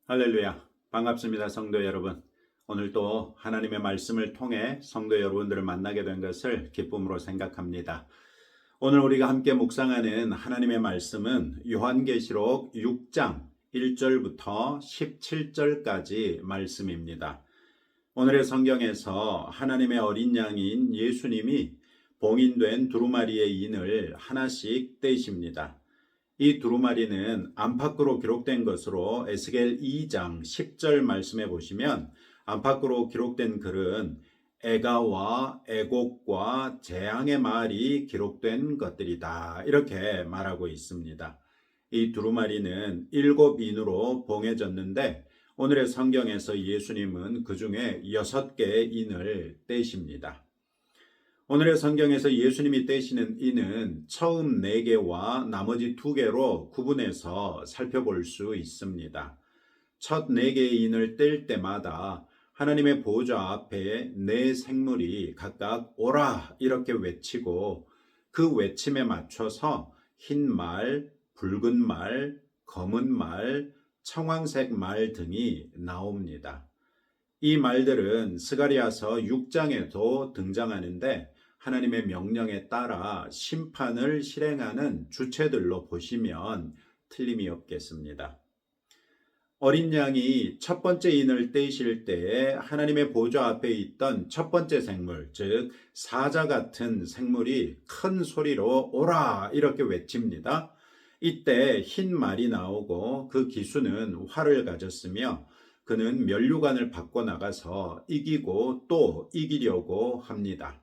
할렐루야. 반갑습니다, 성도 여러분. 오늘도 하나님의 말씀을 통해 성도 여러분들을 만나게 된 것을 기쁨으로 생각합니다. 오늘 우리가 함께 묵상하는 하나님의 말씀은 요한계시록 6장 1절부터 17절까지 말씀입니다. 오늘의 성경에서 하나님의 어린 양인 예수님이 봉인된 두루마리의 인을 하나씩 떼십니다. 이 두루마리는 안팎으로 기록된 것으로 에스겔 2장 10절 말씀해 보시면 안팎으로 기록된 글은 애가와 애곡과 재앙의 말이 기록된 것들이다, 이렇게 말하고 있습니다. 이 두루마리는 7인으로 봉해졌는데 오늘의 성경에서 예수님은 그 중에 6개의 인을 떼십니다. 오늘의 성경에서 예수님이 떼시는 인은 처음 4개와 나머지 2개로 구분해서 살펴볼 수 있습니다. 첫 4개의 인을 뗄 때마다 하나님의 보좌 앞에 4 생물이 각각 오라 이렇게 외치고 그 외침에 맞춰서 흰 말, 붉은 말, 검은 말, 청황색 말 등이 나옵니다. 이 말들은 스가랴서 6장에도 등장하는데 하나님의 명령에 따라 심판을 실행하는 주체들로 보시면 틀림이 없겠습니다. 어린 양이 첫 번째 인을 떼실 때에 하나님의 보좌 앞에 있던 첫 번째 생물, 즉 사자 같은 생물이 큰 소리로 오라 이렇게 외칩니다. 이때 흰 말이 나오고 그 기수는 활을 가졌으며 그는 면류관을 받고 나가서 이기고 또 이기려고 합니다.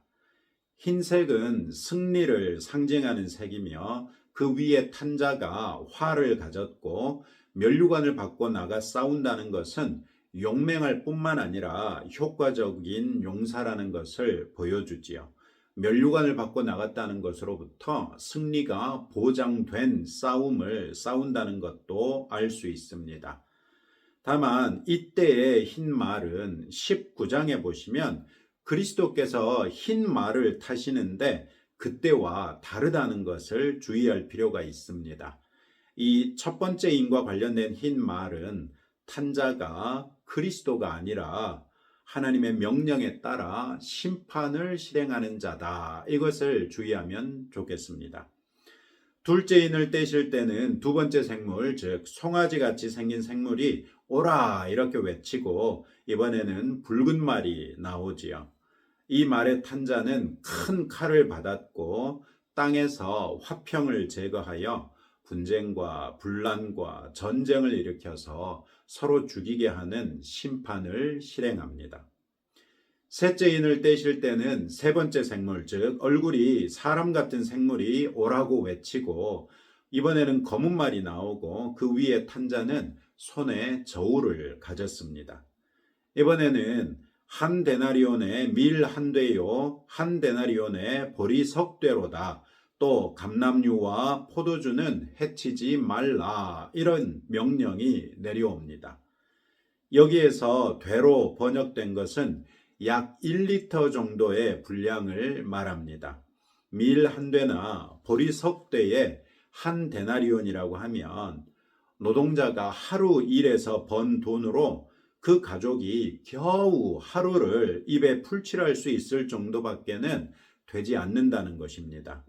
흰색은 승리를 상징하는 색이며 그 위에 탄 자가 활을 가졌고 면류관을 받고 나가 싸운다는 것은 용맹할 뿐만 아니라 효과적인 용사라는 것을 보여주지요. 면류관을 받고 나갔다는 것으로부터 승리가 보장된 싸움을 싸운다는 것도 알 수 있습니다. 다만 이때의 흰 말은 19장에 보시면 그리스도께서 흰 말을 타시는데 그때와 다르다는 것을 주의할 필요가 있습니다. 이 첫 번째 인과 관련된 흰 말은 탄 자가 그리스도가 아니라 하나님의 명령에 따라 심판을 실행하는 자다, 이것을 주의하면 좋겠습니다. 둘째 인을 떼실 때는 두 번째 생물, 즉 송아지 같이 생긴 생물이 오라 이렇게 외치고 이번에는 붉은 말이 나오지요. 이 말의 탄 자는 큰 칼을 받았고 땅에서 화평을 제거하여 분쟁과 분란과 전쟁을 일으켜서 서로 죽이게 하는 심판을 실행합니다. 셋째 인을 떼실 때는 세 번째 생물, 즉 얼굴이 사람 같은 생물이 오라고 외치고 이번에는 검은 말이 나오고 그 위에 탄 자는 손에 저울을 가졌습니다. 이번에는 한 데나리온의 밀 한 되요 한 데나리온의 보리 석 되로다, 또 감람류와 포도주는 해치지 말라, 이런 명령이 내려옵니다. 여기에서 되로 번역된 것은 약 1리터 정도의 분량을 말합니다. 밀 한 되나 보리 석 되에 한 데나리온이라고 하면 노동자가 하루 일해서 번 돈으로 그 가족이 겨우 하루를 입에 풀칠할 수 있을 정도밖에는 되지 않는다는 것입니다.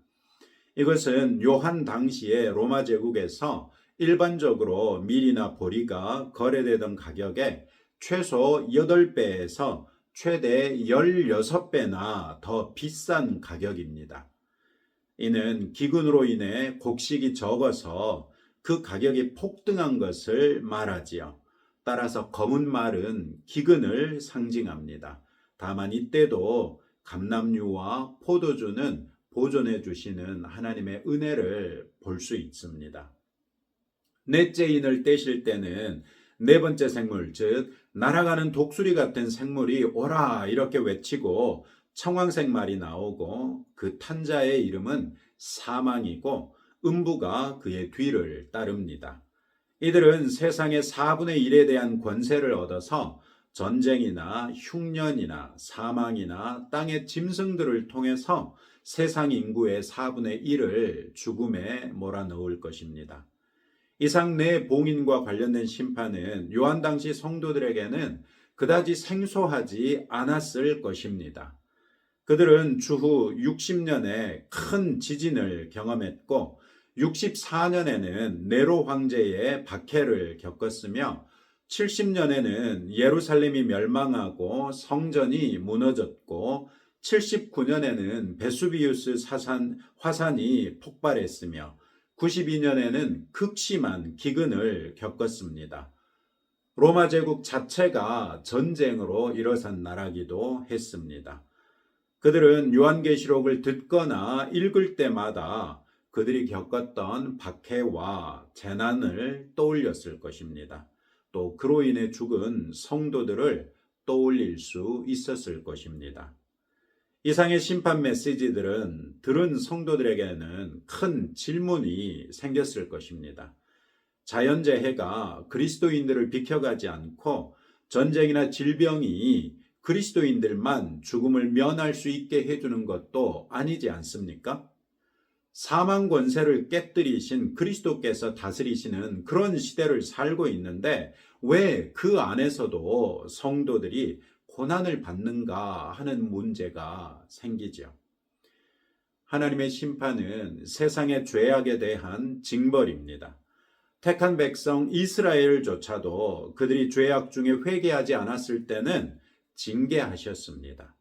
이것은 요한 당시에 로마 제국에서 일반적으로 밀이나 보리가 거래되던 가격에 최소 8배에서 최대 16배나 더 비싼 가격입니다. 이는 기근으로 인해 곡식이 적어서 그 가격이 폭등한 것을 말하지요. 따라서 검은 말은 기근을 상징합니다. 다만 이때도 감람류와 포도주는 보존해 주시는 하나님의 은혜를 볼 수 있습니다. 넷째 인을 떼실 때는 네 번째 생물, 즉 날아가는 독수리 같은 생물이 오라 이렇게 외치고 청황색 말이 나오고 그 탄자의 이름은 사망이고 음부가 그의 뒤를 따릅니다. 이들은 세상의 4분의 1에 대한 권세를 얻어서 전쟁이나 흉년이나 사망이나 땅의 짐승들을 통해서 세상 인구의 4분의 1을 죽음에 몰아넣을 것입니다. 이상 내 봉인과 관련된 심판은 요한 당시 성도들에게는 그다지 생소하지 않았을 것입니다. 그들은 주후 60년에 큰 지진을 경험했고 64년에는 네로 황제의 박해를 겪었으며 70년에는 예루살렘이 멸망하고 성전이 무너졌고 79년에는 베수비우스 화산이 폭발했으며 92년에는 극심한 기근을 겪었습니다. 로마 제국 자체가 전쟁으로 일어선 나라기도 했습니다. 그들은 요한계시록을 듣거나 읽을 때마다 그들이 겪었던 박해와 재난을 떠올렸을 것입니다. 또 그로 인해 죽은 성도들을 떠올릴 수 있었을 것입니다. 이상의 심판 메시지들은 들은 성도들에게는 큰 질문이 생겼을 것입니다. 자연재해가 그리스도인들을 비켜가지 않고 전쟁이나 질병이 그리스도인들만 죽음을 면할 수 있게 해주는 것도 아니지 않습니까? 사망 권세를 깨뜨리신 그리스도께서 다스리시는 그런 시대를 살고 있는데 왜 그 안에서도 성도들이 고난을 받는가 하는 문제가 생기죠. 하나님의 심판은 세상의 죄악에 대한 징벌입니다. 택한 백성 이스라엘조차도 그들이 죄악 중에 회개하지 않았을 때는 징계하셨습니다.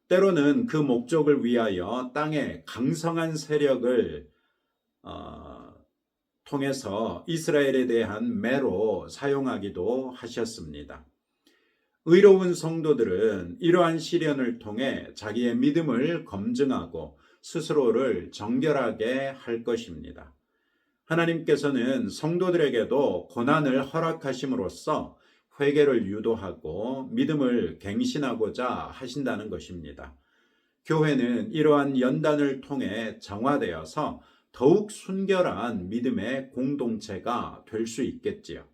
때로는 그 목적을 위하여 땅에 강성한 세력을 통해서 이스라엘에 대한 매로 사용하기도 하셨습니다. 의로운 성도들은 이러한 시련을 통해 자기의 믿음을 검증하고 스스로를 정결하게 할 것입니다. 하나님께서는 성도들에게도 고난을 허락하심으로써 회개를 유도하고 믿음을 갱신하고자 하신다는 것입니다. 교회는 이러한 연단을 통해 정화되어서 더욱 순결한 믿음의 공동체가 될 수 있겠지요.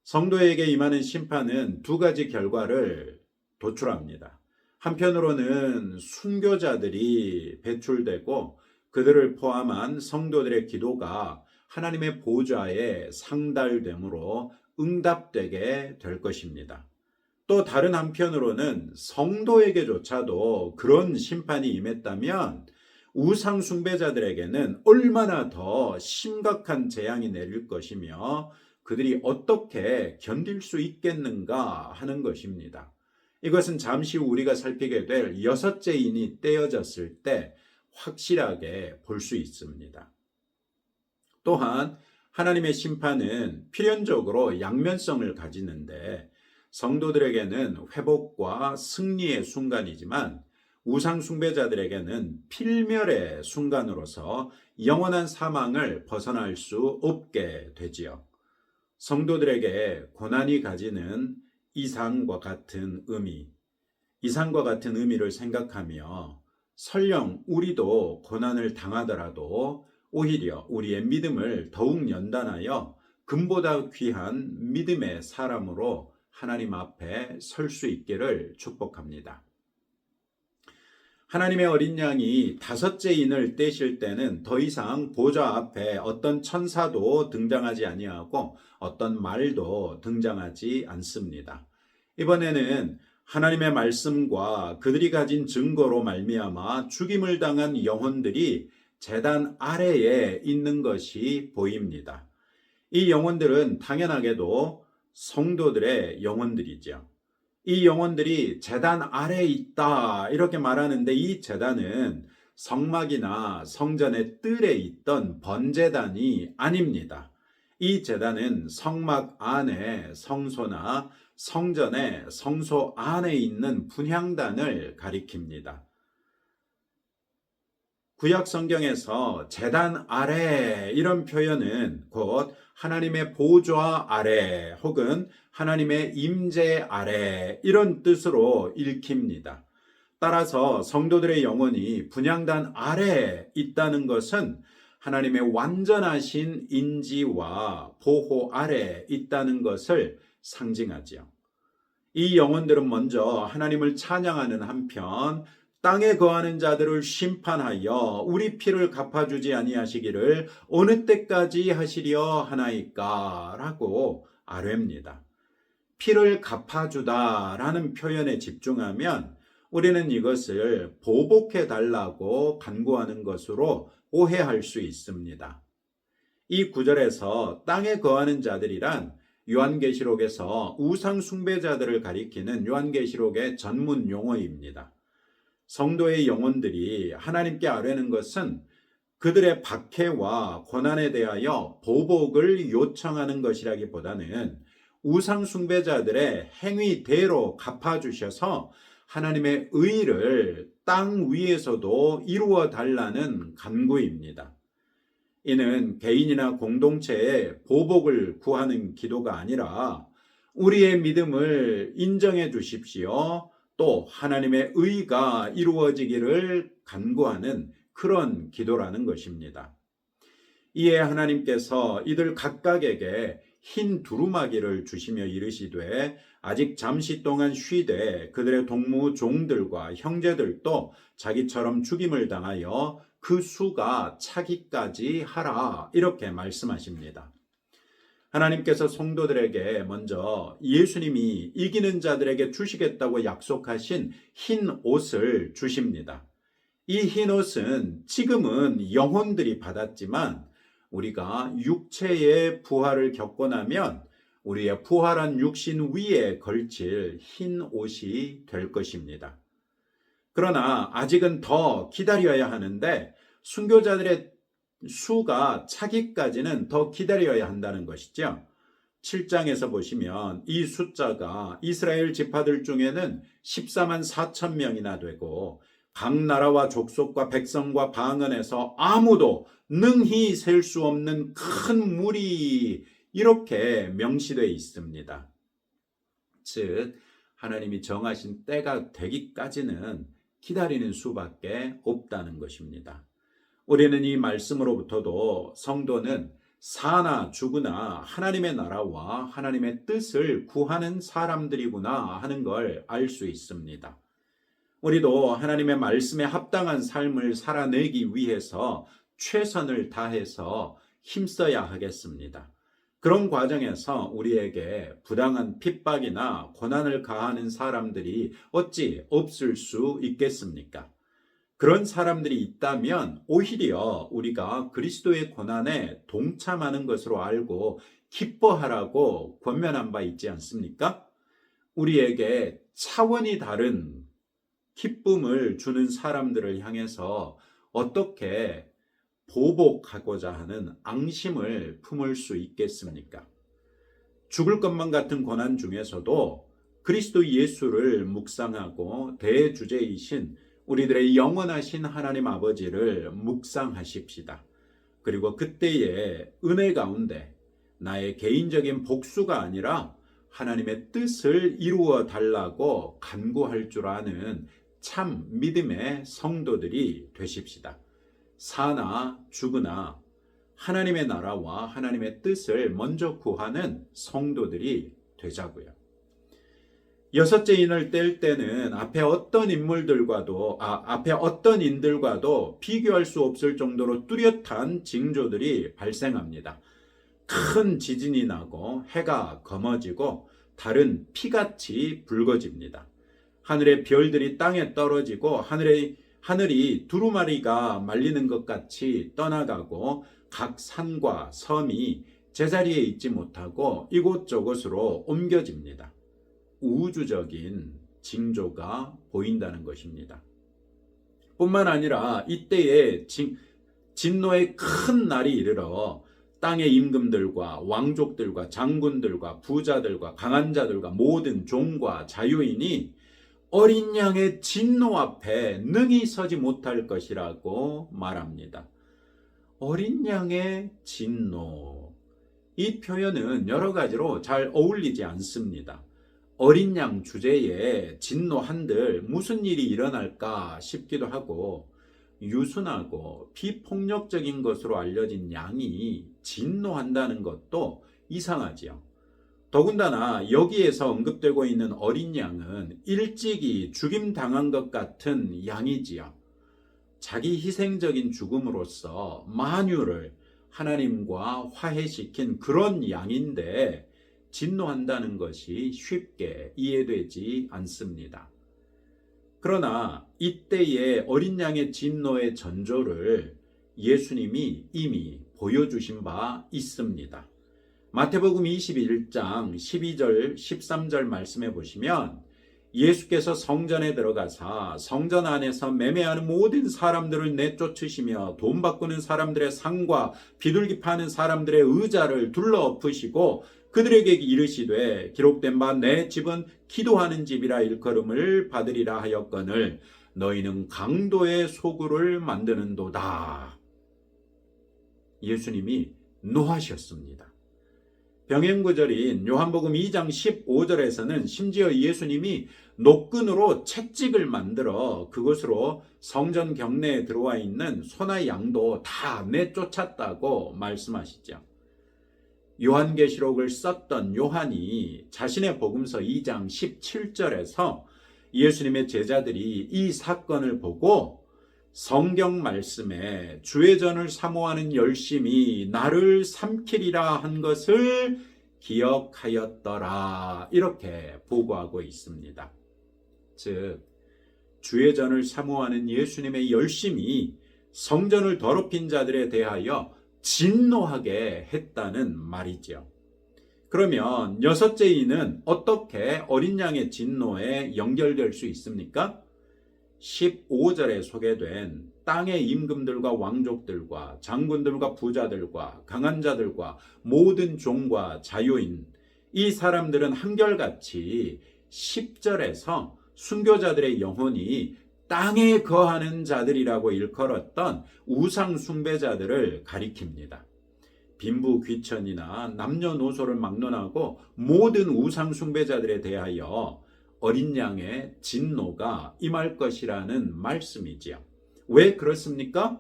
성도에게 임하는 심판은 두 가지 결과를 도출합니다. 한편으로는 순교자들이 배출되고 그들을 포함한 성도들의 기도가 하나님의 보좌에 상달됨으로 응답되게 될 것입니다. 또 다른 한편으로는 성도에게조차도 그런 심판이 임했다면 우상 숭배자들에게는 얼마나 더 심각한 재앙이 내릴 것이며 그들이 어떻게 견딜 수 있겠는가 하는 것입니다. 이것은 잠시 후 우리가 살피게 될 여섯째 인이 떼어졌을 때 확실하게 볼 수 있습니다. 또한 하나님의 심판은 필연적으로 양면성을 가지는데 성도들에게는 회복과 승리의 순간이지만 우상 숭배자들에게는 필멸의 순간으로서 영원한 사망을 벗어날 수 없게 되지요. 성도들에게 고난이 가지는 이상과 같은 의미를 생각하며 설령 우리도 고난을 당하더라도 오히려 우리의 믿음을 더욱 연단하여 금보다 귀한 믿음의 사람으로 하나님 앞에 설 수 있기를 축복합니다. 하나님의 어린 양이 다섯째 인을 떼실 때는 더 이상 보좌 앞에 어떤 천사도 등장하지 아니하고 어떤 말도 등장하지 않습니다. 이번에는 하나님의 말씀과 그들이 가진 증거로 말미암아 죽임을 당한 영혼들이 제단 아래에 있는 것이 보입니다. 이 영혼들은 당연하게도 성도들의 영혼들이죠. 이 영혼들이 제단 아래에 있다 이렇게 말하는데 이 제단은 성막이나 성전의 뜰에 있던 번제단이 아닙니다. 이 제단은 성막 안에 성소나 성전의 성소 안에 있는 분향단을 가리킵니다. 구약 성경에서 제단 아래 이런 표현은 곧 하나님의 보좌 아래 혹은 하나님의 임재 아래 이런 뜻으로 읽힙니다. 따라서 성도들의 영혼이 분향단 아래에 있다는 것은 하나님의 완전하신 인지와 보호 아래에 있다는 것을 상징하지요. 이 영혼들은 먼저 하나님을 찬양하는 한편 땅에 거하는 자들을 심판하여 우리 피를 갚아주지 아니하시기를 어느 때까지 하시려 하나이까? 라고 아뢰입니다. 피를 갚아주다라는 표현에 집중하면 우리는 이것을 보복해 달라고 간구하는 것으로 오해할 수 있습니다. 이 구절에서 땅에 거하는 자들이란 요한계시록에서 우상 숭배자들을 가리키는 요한계시록의 전문 용어입니다. 성도의 영혼들이 하나님께 아뢰는 것은 그들의 박해와 고난에 대하여 보복을 요청하는 것이라기보다는 우상 숭배자들의 행위대로 갚아주셔서 하나님의 의를 땅 위에서도 이루어 달라는 간구입니다. 이는 개인이나 공동체의 보복을 구하는 기도가 아니라 우리의 믿음을 인정해 주십시오. 또 하나님의 의가 이루어지기를 간구하는 그런 기도라는 것입니다. 이에 하나님께서 이들 각각에게 흰 두루마기를 주시며 이르시되 아직 잠시 동안 쉬되 그들의 동무 종들과 형제들도 자기처럼 죽임을 당하여 그 수가 차기까지 하라, 이렇게 말씀하십니다. 하나님께서 성도들에게 먼저 예수님이 이기는 자들에게 주시겠다고 약속하신 흰 옷을 주십니다. 이 흰 옷은 지금은 영혼들이 받았지만 우리가 육체의 부활을 겪고 나면 우리의 부활한 육신 위에 걸칠 흰 옷이 될 것입니다. 그러나 아직은 더 기다려야 하는데 순교자들의 수가 차기까지는 더 기다려야 한다는 것이죠. 7장에서 보시면 이 숫자가 이스라엘 지파들 중에는 14만 4천 명이나 되고 각 나라와 족속과 백성과 방언에서 아무도 능히 셀 수 없는 큰 무리, 이렇게 명시되어 있습니다. 즉 하나님이 정하신 때가 되기까지는 기다리는 수밖에 없다는 것입니다. 우리는 이 말씀으로부터도 성도는 사나 죽으나 하나님의 나라와 하나님의 뜻을 구하는 사람들이구나 하는 걸 알 수 있습니다. 우리도 하나님의 말씀에 합당한 삶을 살아내기 위해서 최선을 다해서 힘써야 하겠습니다. 그런 과정에서 우리에게 부당한 핍박이나 고난을 가하는 사람들이 어찌 없을 수 있겠습니까? 그런 사람들이 있다면 오히려 우리가 그리스도의 고난에 동참하는 것으로 알고 기뻐하라고 권면한 바 있지 않습니까? 우리에게 차원이 다른 기쁨을 주는 사람들을 향해서 어떻게 보복하고자 하는 앙심을 품을 수 있겠습니까? 죽을 것만 같은 고난 중에서도 그리스도 예수를 묵상하고 대주제이신 우리들의 영원하신 하나님 아버지를 묵상하십시다. 그리고 그때의 은혜 가운데 나의 개인적인 복수가 아니라 하나님의 뜻을 이루어 달라고 간구할 줄 아는 참 믿음의 성도들이 되십시다. 사나 죽으나 하나님의 나라와 하나님의 뜻을 먼저 구하는 성도들이 되자고요. 여섯째 인을 뗄 때는 앞에 어떤 인들과도 비교할 수 없을 정도로 뚜렷한 징조들이 발생합니다. 큰 지진이 나고 해가 검어지고 달은 피같이 붉어집니다. 하늘의 별들이 땅에 떨어지고 하늘이 두루마리가 말리는 것 같이 떠나가고 각 산과 섬이 제자리에 있지 못하고 이곳저곳으로 옮겨집니다. 우주적인 징조가 보인다는 것입니다. 뿐만 아니라 이때에 진노의 큰 날이 이르러 땅의 임금들과 왕족들과 장군들과 부자들과 강한 자들과 모든 종과 자유인이 어린 양의 진노 앞에 능히 서지 못할 것이라고 말합니다. 어린 양의 진노. 이 표현은 여러 가지로 잘 어울리지 않습니다. 어린 양 주제에 진노한들 무슨 일이 일어날까 싶기도 하고, 유순하고 비폭력적인 것으로 알려진 양이 진노한다는 것도 이상하지요. 더군다나 여기에서 언급되고 있는 어린 양은 일찍이 죽임당한 것 같은 양이지요. 자기 희생적인 죽음으로써 만유를 하나님과 화해시킨 그런 양인데 진노한다는 것이 쉽게 이해되지 않습니다. 그러나 이때의 어린 양의 진노의 전조를 예수님이 이미 보여주신 바 있습니다. 마태복음 21장 12절 13절 말씀해 보시면 예수께서 성전에 들어가사 성전 안에서 매매하는 모든 사람들을 내쫓으시며 돈 바꾸는 사람들의 상과 비둘기 파는 사람들의 의자를 둘러 엎으시고 그들에게 이르시되 기록된 바 내 집은 기도하는 집이라 일컬음을 받으리라 하였거늘 너희는 강도의 소굴을 만드는도다. 예수님이 노하셨습니다. 병행구절인 요한복음 2장 15절에서는 심지어 예수님이 노끈으로 채찍을 만들어 그곳으로 성전 경내에 들어와 있는 소나 양도 다 내쫓았다고 말씀하시죠. 요한계시록을 썼던 요한이 자신의 복음서 2장 17절에서 예수님의 제자들이 이 사건을 보고 성경 말씀에 주의 전을 사모하는 열심이 나를 삼키리라 한 것을 기억하였더라 이렇게 보고하고 있습니다. 즉 주의 전을 사모하는 예수님의 열심이 성전을 더럽힌 자들에 대하여 진노하게 했다는 말이죠. 그러면 여섯째 이는 어떻게 어린 양의 진노에 연결될 수 있습니까? 15절에 소개된 땅의 임금들과 왕족들과 장군들과 부자들과 강한 자들과 모든 종과 자유인 이 사람들은 한결같이 10절에서 순교자들의 영혼이 땅에 거하는 자들이라고 일컬었던 우상 숭배자들을 가리킵니다. 빈부 귀천이나 남녀노소를 막론하고 모든 우상 숭배자들에 대하여 어린 양의 진노가 임할 것이라는 말씀이지요. 왜 그렇습니까?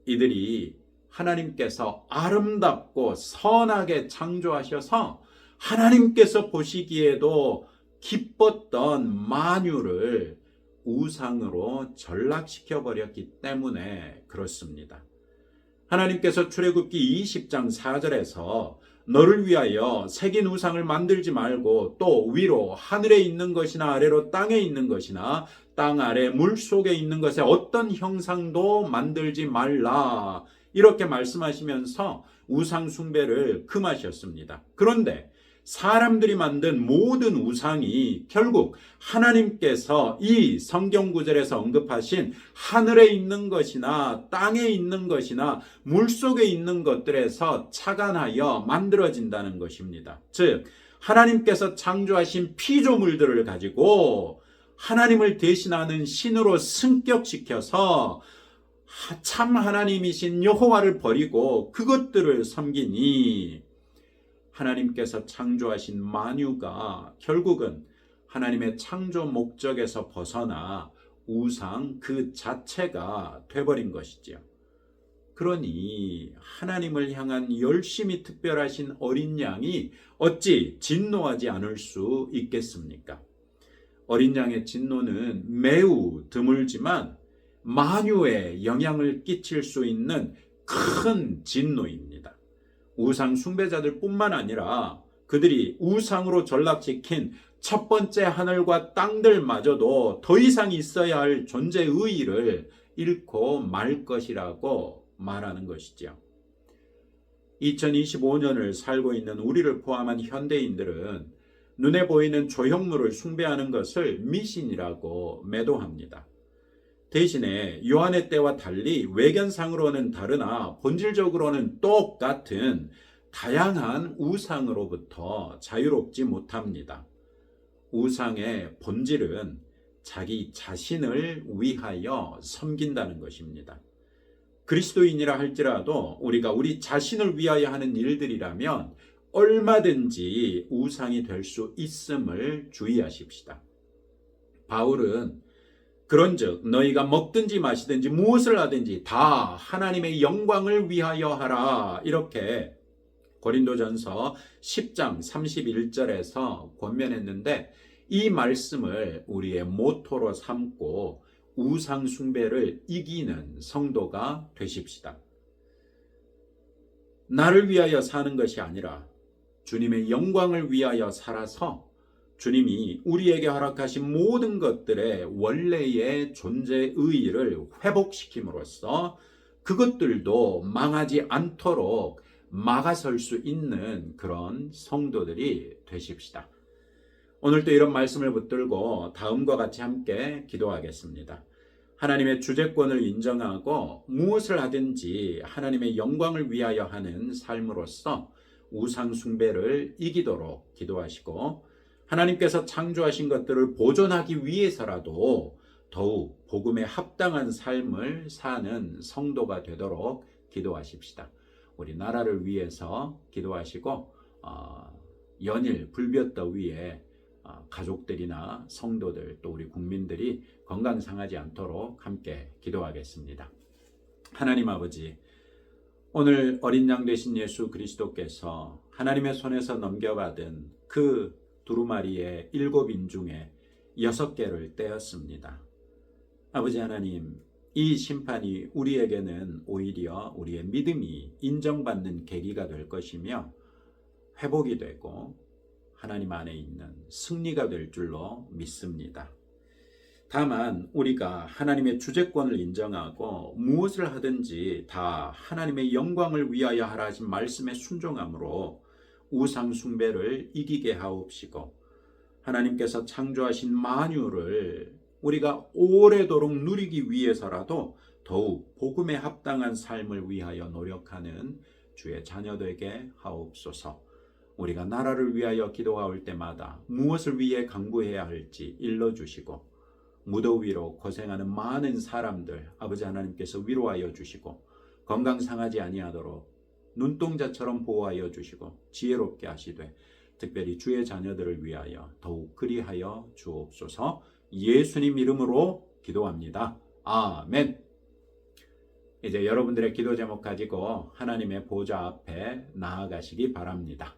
이들이 하나님께서 아름답고 선하게 창조하셔서 하나님께서 보시기에도 기뻤던 만유를 우상으로 전락시켜 버렸기 때문에 그렇습니다. 하나님께서 출애굽기 20장 4절에서 너를 위하여 새긴 우상을 만들지 말고 또 위로 하늘에 있는 것이나 아래로 땅에 있는 것이나 땅 아래 물 속에 있는 것에 어떤 형상도 만들지 말라 이렇게 말씀하시면서 우상 숭배를 금하셨습니다. 그런데 사람들이 만든 모든 우상이 결국 하나님께서 이 성경 구절에서 언급하신 하늘에 있는 것이나 땅에 있는 것이나 물속에 있는 것들에서 착안하여 만들어진다는 것입니다. 즉 하나님께서 창조하신 피조물들을 가지고 하나님을 대신하는 신으로 승격시켜서 참 하나님이신 여호와를 버리고 그것들을 섬기니 하나님께서 창조하신 만유가 결국은 하나님의 창조 목적에서 벗어나 우상 그 자체가 돼버린 것이지요. 그러니 하나님을 향한 열심히 특별하신 어린 양이 어찌 진노하지 않을 수 있겠습니까? 어린 양의 진노는 매우 드물지만 만유에 영향을 끼칠 수 있는 큰 진노입니다. 우상 숭배자들 뿐만 아니라 그들이 우상으로 전락시킨 첫 번째 하늘과 땅들마저도 더 이상 있어야 할 존재 의의를 잃고 말 것이라고 말하는 것이죠. 2025년을 살고 있는 우리를 포함한 현대인들은 눈에 보이는 조형물을 숭배하는 것을 미신이라고 매도합니다. 대신에 요한의 때와 달리 외견상으로는 다르나 본질적으로는 똑같은 다양한 우상으로부터 자유롭지 못합니다. 우상의 본질은 자기 자신을 위하여 섬긴다는 것입니다. 그리스도인이라 할지라도 우리가 우리 자신을 위하여 하는 일들이라면 얼마든지 우상이 될 수 있음을 주의하십시다. 바울은 그런즉 너희가 먹든지 마시든지 무엇을 하든지 다 하나님의 영광을 위하여 하라 이렇게 고린도전서 10장 31절에서 권면했는데 이 말씀을 우리의 모토로 삼고 우상 숭배를 이기는 성도가 되십시다. 나를 위하여 사는 것이 아니라 주님의 영광을 위하여 살아서 주님이 우리에게 허락하신 모든 것들의 원래의 존재 의의를 회복시킴으로써 그것들도 망하지 않도록 막아설 수 있는 그런 성도들이 되십시다. 오늘도 이런 말씀을 붙들고 다음과 같이 함께 기도하겠습니다. 하나님의 주재권을 인정하고 무엇을 하든지 하나님의 영광을 위하여 하는 삶으로서 우상 숭배를 이기도록 기도하시고 하나님께서 창조하신 것들을 보존하기 위해서라도 더욱 복음에 합당한 삶을 사는 성도가 되도록 기도하십시다. 우리 나라를 위해서 기도하시고 연일 불볕더위에 가족들이나 성도들 또 우리 국민들이 건강 상하지 않도록 함께 기도하겠습니다. 하나님 아버지, 오늘 어린 양 되신 예수 그리스도께서 하나님의 손에서 넘겨받은 그 두루마리의 7인 중에 6개를 떼었습니다. 아버지 하나님, 이 심판이 우리에게는 오히려 우리의 믿음이 인정받는 계기가 될 것이며 회복이 되고 하나님 안에 있는 승리가 될 줄로 믿습니다. 다만 우리가 하나님의 주재권을 인정하고 무엇을 하든지 다 하나님의 영광을 위하여 하라 하신 말씀에 순종함으로 우상 숭배를 이기게 하옵시고 하나님께서 창조하신 만유를 우리가 오래도록 누리기 위해서라도 더욱 복음에 합당한 삶을 위하여 노력하는 주의 자녀되게 하옵소서. 우리가 나라를 위하여 기도할 때마다 무엇을 위해 간구해야 할지 일러주시고 무더위로 고생하는 많은 사람들 아버지 하나님께서 위로하여 주시고 건강 상하지 아니하도록 눈동자처럼 보호하여 주시고 지혜롭게 하시되 특별히 주의 자녀들을 위하여 더욱 그리하여 주옵소서. 예수님 이름으로 기도합니다. 아멘. 이제 여러분들의 기도 제목 가지고 하나님의 보좌 앞에 나아가시기 바랍니다.